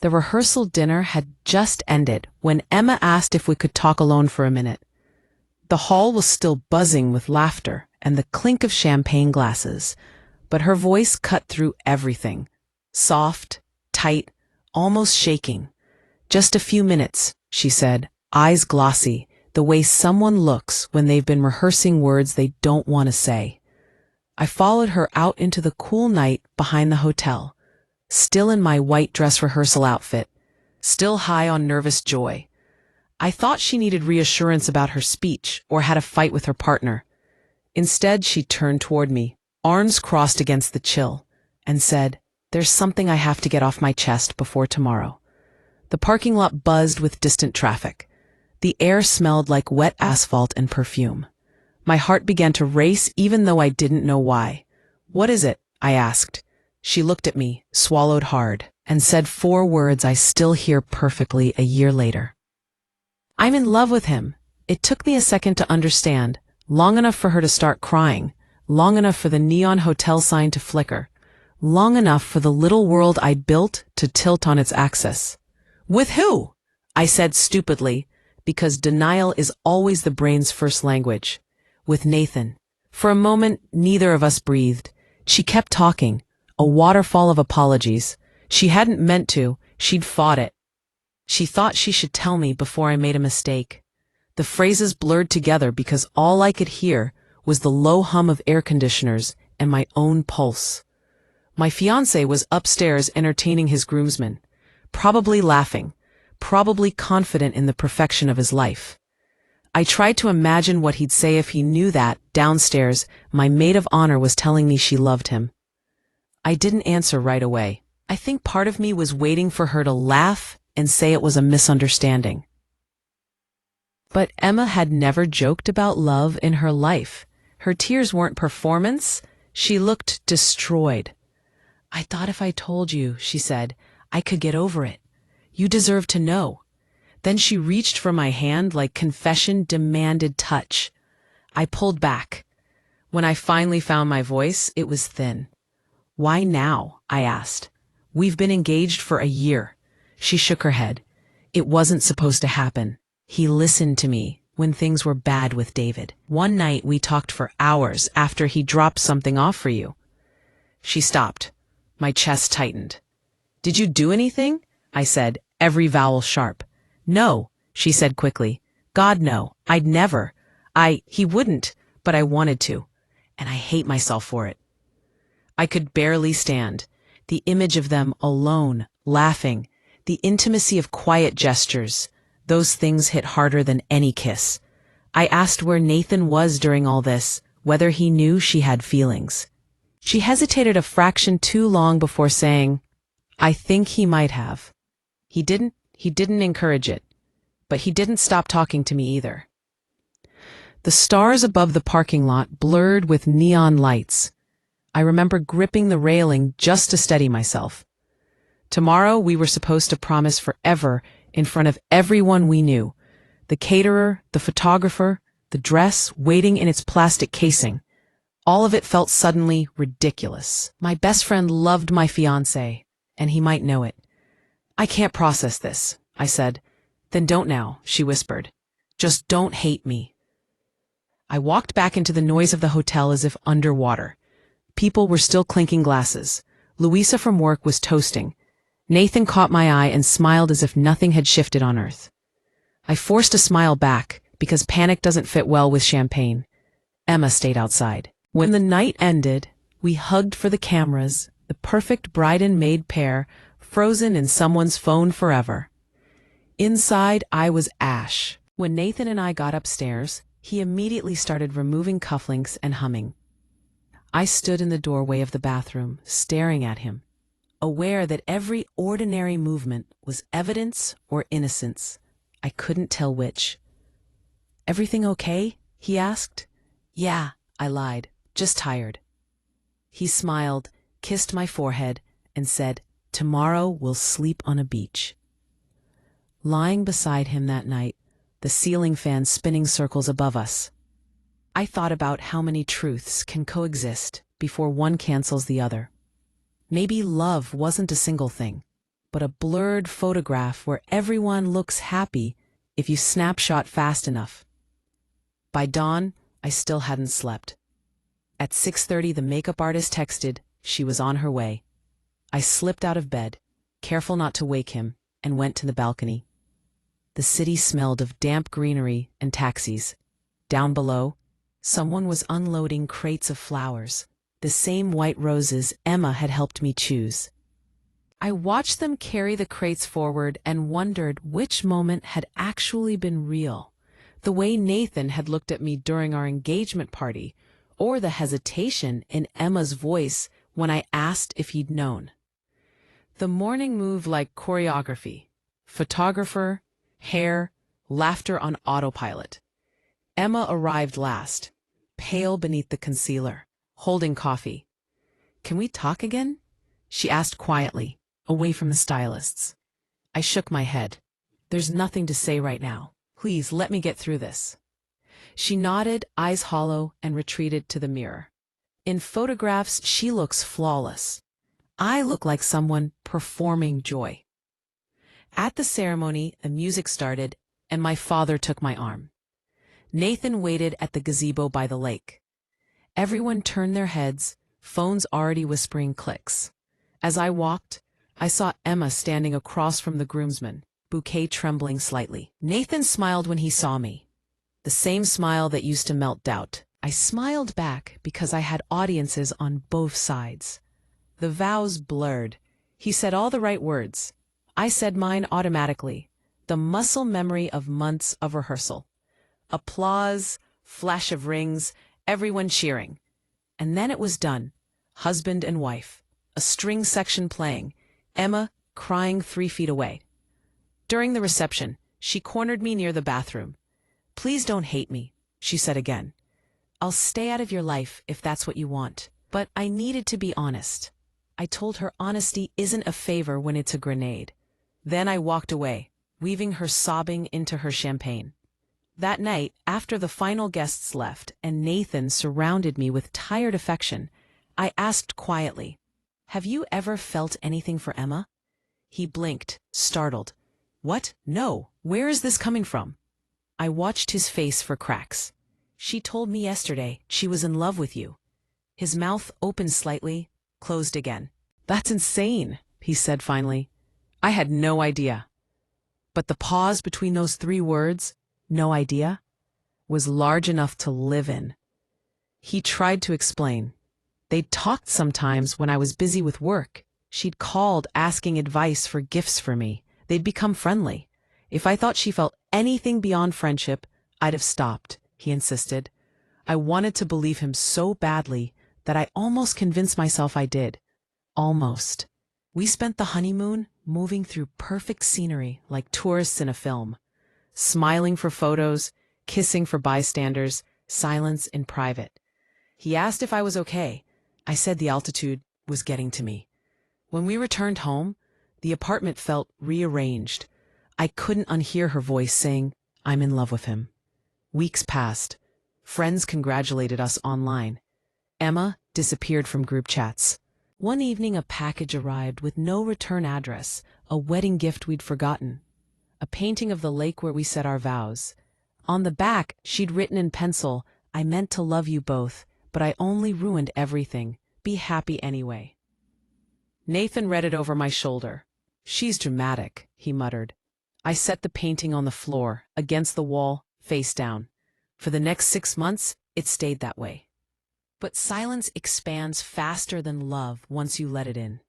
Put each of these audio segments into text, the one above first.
The rehearsal dinner had just ended when Emma asked if we could talk alone for a minute. The hall was still buzzing with laughter and the clink of champagne glasses, but her voice cut through everything. Soft, tight, almost shaking. "Just a few minutes," she said, eyes glossy, the way someone looks when they've been rehearsing words they don't want to say. I followed her out into the cool night behind the hotel, still in my white dress rehearsal outfit, still high on nervous joy. I thought she needed reassurance about her speech or had a fight with her partner. Instead, she turned toward me, arms crossed against the chill, and said, "There's something I have to get off my chest before tomorrow." The parking lot buzzed with distant traffic. The air smelled like wet asphalt and perfume. My heart began to race even though I didn't know why. "What is it?" I asked. She looked at me, swallowed hard, and said 4 words I still hear perfectly a year later. "I'm in love with him." It took me a second to understand, long enough for her to start crying, long enough for the neon hotel sign to flicker, long enough for the little world I'd built to tilt on its axis. "With who?" I said stupidly, because denial is always the brain's first language. "With Nathan." For a moment, neither of us breathed. She kept talking, a waterfall of apologies. She hadn't meant to, she'd fought it. She thought she should tell me before I made a mistake. The phrases blurred together because all I could hear was the low hum of air conditioners and my own pulse. My fiancé was upstairs entertaining his groomsmen, probably laughing, probably confident in the perfection of his life. I tried to imagine what he'd say if he knew that, downstairs, my maid of honor was telling me she loved him. I didn't answer right away. I think part of me was waiting for her to laugh and say it was a misunderstanding. But Emma had never joked about love in her life. Her tears weren't performance. She looked destroyed. "I thought if I told you," she said, "I could get over it. You deserve to know." Then she reached for my hand like confession demanded touch. I pulled back. When I finally found my voice, it was thin. "Why now?" I asked. "We've been engaged for a year." She shook her head. "It wasn't supposed to happen. He listened to me when things were bad with David. One night we talked for hours after he dropped something off for you." She stopped. My chest tightened. "Did you do anything?" I said, every vowel sharp. "No," she said quickly. "God, no. I'd never. He wouldn't, but I wanted to. And I hate myself for it." I could barely stand. The image of them alone, laughing, the intimacy of quiet gestures, those things hit harder than any kiss. I asked where Nathan was during all this, whether he knew she had feelings. She hesitated a fraction too long before saying, "I think he might have. He didn't encourage it, but he didn't stop talking to me either." The stars above the parking lot blurred with neon lights. I remember gripping the railing just to steady myself. Tomorrow we were supposed to promise forever in front of everyone we knew. The caterer, the photographer, the dress waiting in its plastic casing. All of it felt suddenly ridiculous. My best friend loved my fiancé, and he might know it. "I can't process this," I said. "Then don't now," she whispered. "Just don't hate me." I walked back into the noise of the hotel as if underwater. People were still clinking glasses. Louisa from work was toasting. Nathan caught my eye and smiled as if nothing had shifted on earth. I forced a smile back, because panic doesn't fit well with champagne. Emma stayed outside. When the night ended, we hugged for the cameras, the perfect bride and maid pair, frozen in someone's phone forever. Inside, I was ash. When Nathan and I got upstairs, he immediately started removing cufflinks and humming. I stood in the doorway of the bathroom, staring at him, aware that every ordinary movement was evidence or innocence. I couldn't tell which. "Everything okay?" he asked. "Yeah," I lied, "just tired." He smiled, kissed my forehead, and said, "Tomorrow we'll sleep on a beach." Lying beside him that night, the ceiling fan spinning circles above us, I thought about how many truths can coexist before one cancels the other. Maybe love wasn't a single thing. but a blurred photograph where everyone looks happy if you snapshot fast enough. By dawn, I still hadn't slept. At 6:30, the makeup artist texted she was on her way. I slipped out of bed, careful not to wake him, and went to the balcony. The city smelled of damp greenery and taxis. Down below, someone was unloading crates of flowers, the same white roses Emma had helped me choose. I watched them carry the crates forward and wondered which moment had actually been real. The way Nathan had looked at me during our engagement party, or the hesitation in Emma's voice when I asked if he'd known. The morning moved like choreography. Photographer, hair, laughter on autopilot. Emma arrived last, pale beneath the concealer, holding coffee. "Can we talk again?" she asked quietly, away from the stylists. I shook my head. "There's nothing to say right now. Please let me get through this." She nodded, eyes hollow, and retreated to the mirror. In photographs, she looks flawless. I look like someone performing joy. At the ceremony, the music started, and my father took my arm. Nathan waited at the gazebo by the lake. Everyone turned their heads, phones already whispering clicks. As I walked, I saw Emma standing across from the groomsmen, bouquet trembling slightly. Nathan smiled when he saw me. The same smile that used to melt doubt. I smiled back because I had audiences on both sides. The vows blurred. He said all the right words. I said mine automatically, the muscle memory of months of rehearsal. Applause, flash of rings, everyone cheering. And then it was done. Husband and wife. A string section playing. Emma crying 3 feet away. During the reception, she cornered me near the bathroom. "Please don't hate me," she said again. "I'll stay out of your life if that's what you want." But I needed to be honest. I told her honesty isn't a favor when it's a grenade. Then I walked away, weaving her sobbing into her champagne. That night, after the final guests left and Nathan surrounded me with tired affection, I asked quietly, "Have you ever felt anything for Emma?" He blinked, startled. "What? No. Where is this coming from?" I watched his face for cracks. "She told me yesterday she was in love with you." His mouth opened slightly, closed again. "That's insane," he said finally. I had no idea. But the pause between those 3 words, "no idea," was large enough to live in. He tried to explain. They'd talked sometimes when I was busy with work. She'd called asking advice for gifts for me. They'd become friendly. If I thought she felt anything beyond friendship, I'd have stopped, he insisted. I wanted to believe him so badly that I almost convinced myself I did. Almost. We spent the honeymoon moving through perfect scenery like tourists in a film. Smiling for photos, kissing for bystanders, silence in private. He asked if I was okay. I said the altitude was getting to me. When we returned home, the apartment felt rearranged. I couldn't unhear her voice saying, "I'm in love with him." Weeks passed. Friends congratulated us online. Emma disappeared from group chats. One evening, a package arrived with no return address, a wedding gift we'd forgotten. A painting of the lake where we said our vows. On the back, she'd written in pencil, "I meant to love you both, but I only ruined everything. Be happy anyway." Nathan read it over my shoulder. "She's dramatic," he muttered. I set the painting on the floor, against the wall, face down. For the next 6 months, it stayed that way. But silence expands faster than love once you let it in.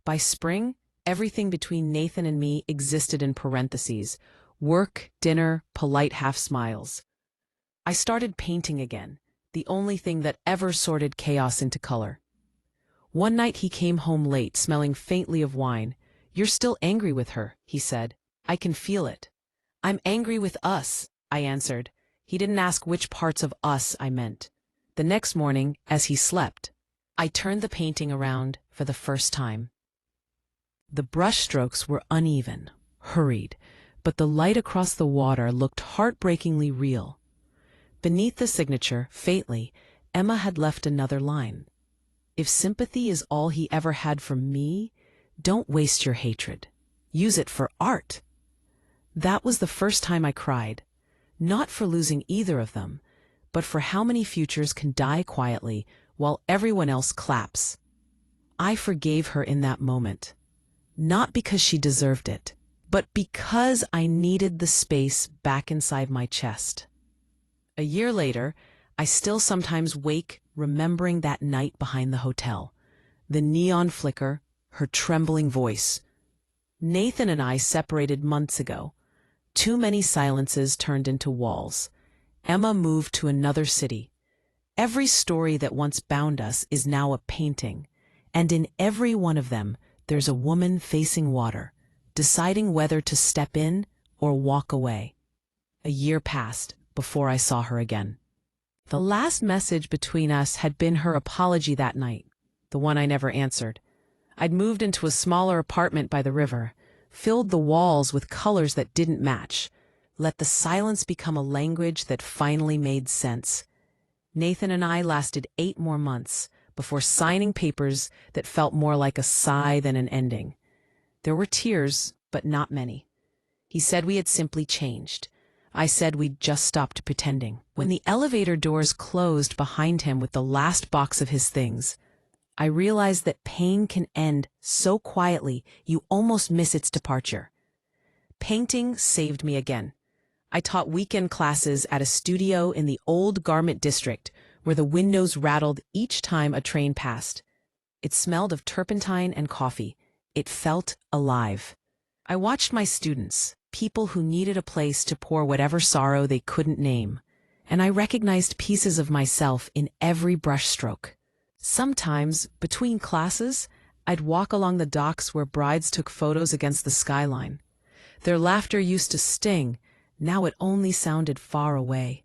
By spring, everything between Nathan and me existed in parentheses. Work, dinner, polite half-smiles. I started painting again, the only thing that ever sorted chaos into color. One night he came home late, smelling faintly of wine. "You're still angry with her," he said. "I can feel it." "I'm angry with us," I answered. He didn't ask which parts of us I meant. The next morning, as he slept, I turned the painting around for the first time. The brushstrokes were uneven, hurried, but the light across the water looked heartbreakingly real. Beneath the signature, faintly, Emma had left another line. "If sympathy is all he ever had for me, Don't waste your hatred. Use it for art. That was the first time I cried, not for losing either of them, but for how many futures can die quietly while everyone else claps. I forgave her in that moment, not because she deserved it, but because I needed the space back inside my chest. A year later, I still sometimes wake remembering that night behind the hotel, the neon flicker, her trembling voice. Nathan and I separated months ago. Too many silences turned into walls. Emma moved to another city. Every story that once bound us is now a painting, and in every one of them, there's a woman facing water, deciding whether to step in or walk away. A year passed before I saw her again. The last message between us had been her apology that night, the one I never answered. I'd moved into a smaller apartment by the river, filled the walls with colors that didn't match, let the silence become a language that finally made sense. Nathan and I lasted 8 more months before signing papers that felt more like a sigh than an ending. There were tears, but not many. He said we had simply changed. I said we'd just stopped pretending. When the elevator doors closed behind him with the last box of his things, I realized that pain can end so quietly you almost miss its departure. Painting saved me again. I taught weekend classes at a studio in the old garment district where the windows rattled each time a train passed. It smelled of turpentine and coffee. It felt alive. I watched my students, people who needed a place to pour whatever sorrow they couldn't name, and I recognized pieces of myself in every brushstroke. Sometimes, between classes, I'd walk along the docks where brides took photos against the skyline. Their laughter used to sting, now it only sounded far away.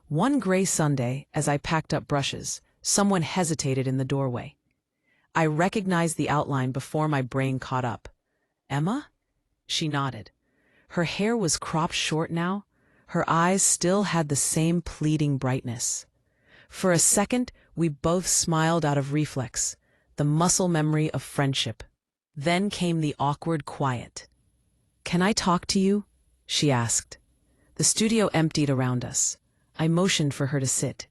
One gray Sunday, as I packed up brushes, someone hesitated in the doorway. I recognized the outline before my brain caught up. "Emma?" She nodded. Her hair was cropped short now. Her eyes still had the same pleading brightness. For a second, we both smiled out of reflex, the muscle memory of friendship. Then came the awkward quiet. "Can I talk to you?" she asked. The studio emptied around us. I motioned for her to sit.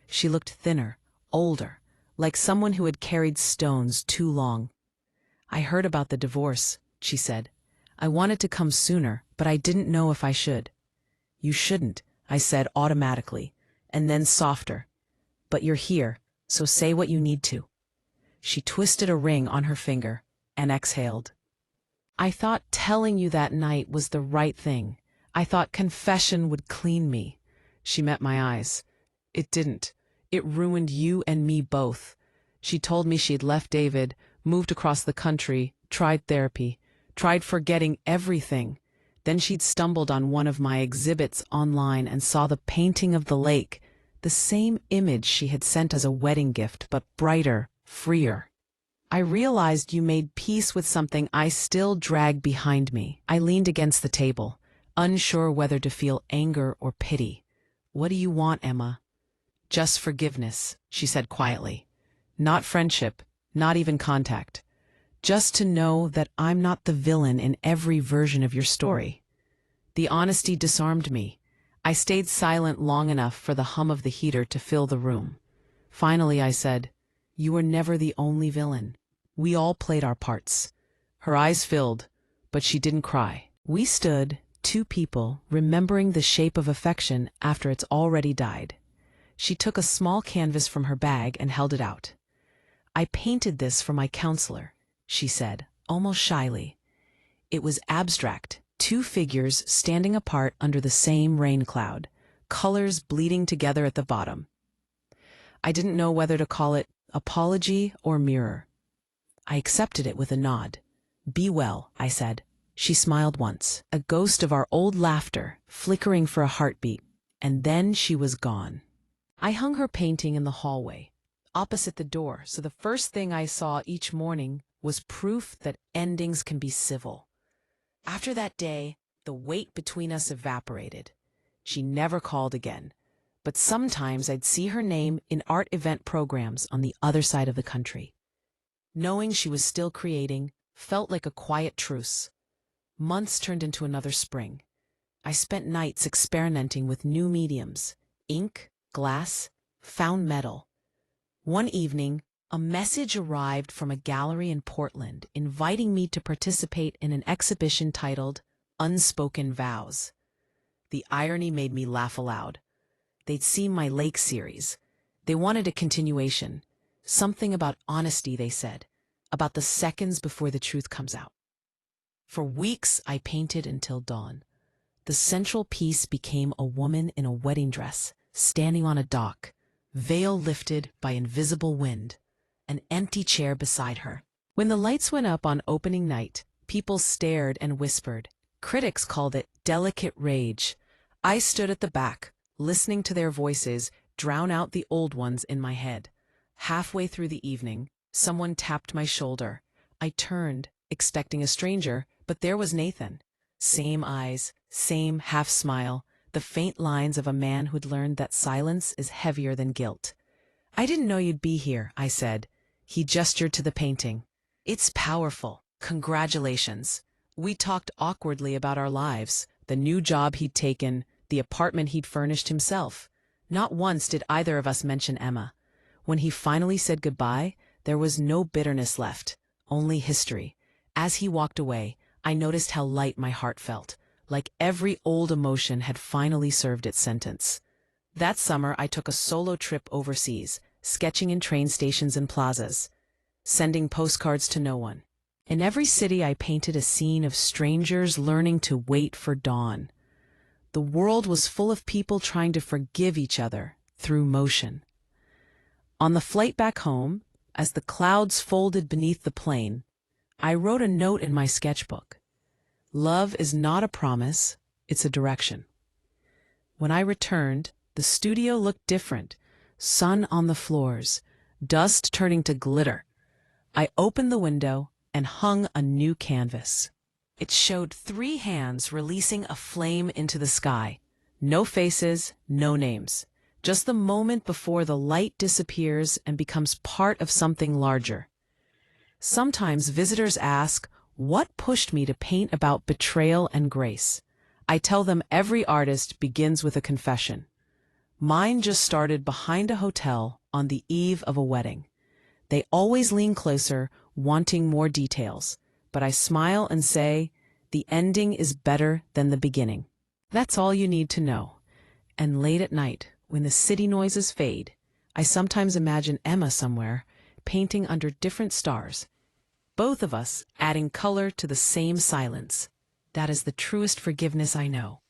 She looked thinner, older, like someone who had carried stones too long. "I heard about the divorce," she said. "I wanted to come sooner, but I didn't know if I should." "You shouldn't," I said automatically, and then softer. "But you're here, so say what you need to." She twisted a ring on her finger and exhaled. "I thought telling you that night was the right thing. I thought confession would clean me." She met my eyes. "It didn't. It ruined you and me both." She told me she'd left David, moved across the country, tried therapy, tried forgetting everything. Then she'd stumbled on one of my exhibits online and saw the painting of the lake, the same image she had sent as a wedding gift, but brighter, freer. "I realized you made peace with something I still drag behind me." I leaned against the table, unsure whether to feel anger or pity. "What do you want, Emma?" "Just forgiveness," she said quietly. "Not friendship, not even contact. Just to know that I'm not the villain in every version of your story." The honesty disarmed me. I stayed silent long enough for the hum of the heater to fill the room. Finally, I said, "You were never the only villain. We all played our parts." Her eyes filled, but she didn't cry. We stood, 2 people, remembering the shape of affection after it's already died. She took a small canvas from her bag and held it out. "I painted this for my counselor," she said, almost shyly. It was abstract, 2 figures standing apart under the same rain cloud, colors bleeding together at the bottom. I didn't know whether to call it apology or mirror. I accepted it with a nod. "Be well," I said. She smiled once, a ghost of our old laughter, flickering for a heartbeat, and then she was gone. I hung her painting in the hallway, opposite the door, so the first thing I saw each morning was proof that endings can be civil. After that day, the weight between us evaporated. She never called again, but sometimes I'd see her name in art event programs on the other side of the country. Knowing she was still creating felt like a quiet truce. Months turned into another spring. I spent nights experimenting with new mediums: ink, glass, found metal. One evening, a message arrived from a gallery in Portland inviting me to participate in an exhibition titled Unspoken Vows. The irony made me laugh aloud. They'd seen my Lake series. They wanted a continuation. Something about honesty, they said, about the seconds before the truth comes out. For weeks, I painted until dawn. The central piece became a woman in a wedding dress, standing on a dock, veil lifted by invisible wind, an empty chair beside her. When the lights went up on opening night, people stared and whispered. Critics called it delicate rage. I stood at the back, listening to their voices drown out the old ones in my head. Halfway through the evening, someone tapped my shoulder. I turned, expecting a stranger, but there was Nathan. Same eyes, same half-smile, the faint lines of a man who'd learned that silence is heavier than guilt. "I didn't know you'd be here," I said. He gestured to the painting. "It's powerful. Congratulations." We talked awkwardly about our lives, the new job he'd taken, the apartment he'd furnished himself. Not once did either of us mention Emma. When he finally said goodbye, there was no bitterness left, only history. As he walked away, I noticed how light my heart felt, like every old emotion had finally served its sentence. That summer, I took a solo trip overseas, sketching in train stations and plazas, sending postcards to no one. In every city, I painted a scene of strangers learning to wait for dawn. The world was full of people trying to forgive each other through motion. On the flight back home, as the clouds folded beneath the plane, I wrote a note in my sketchbook. Love is not a promise, it's a direction. When I returned, the studio looked different. Sun on the floors, dust turning to glitter. I opened the window and hung a new canvas. It showed 3 hands releasing a flame into the sky. No faces, no names. Just the moment before the light disappears and becomes part of something larger. Sometimes visitors ask, what pushed me to paint about betrayal and grace? I tell them every artist begins with a confession. Mine just started behind a hotel on the eve of a wedding. They always lean closer, wanting more details, but I smile and say, the ending is better than the beginning. That's all you need to know. And late at night, when the city noises fade, I sometimes imagine Emma somewhere, painting under different stars, both of us adding color to the same silence. That is the truest forgiveness I know.